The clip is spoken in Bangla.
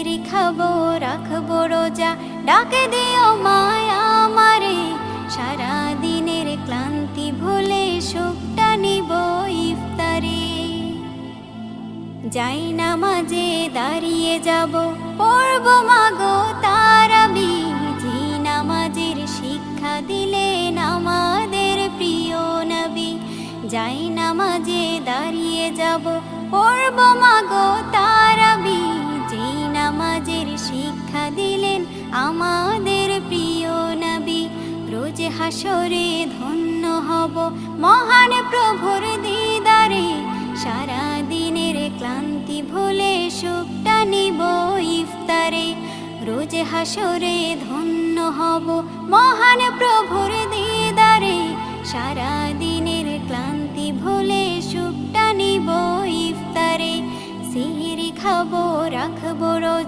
খাবো রাখবো রোজা, ডাকে দিও মায়া আমারে। সারা দিনের ক্লান্তি ভুলে সুখটা নিব ইফতারে। যাই নামাজে দাঁড়িয়ে যাব, পড়ব মাগো তারাবি। যে নামাজের শিক্ষা দিলেন আমাদের প্রিয় নবী। যাই নামাজে দাঁড়িয়ে যাব, পড়ব মাগো তারাবি। যে নামাজের শিক্ষা দিলেন আমাদের প্রিয় নবী। রোজ হাসরে ধন্য হব মহান প্রভুর দিদারে। সারা দিনের ক্লান্তি ভুলে সুখটা নিব ইফতারে। রোজ হাসরে ধন্য হব মহান প্রভুর দিদারে। সারা দিনের ক্লান্তি ভুলে সুখটা নিব ইফতারে। সিহরি খাবো রাখবো রোজা।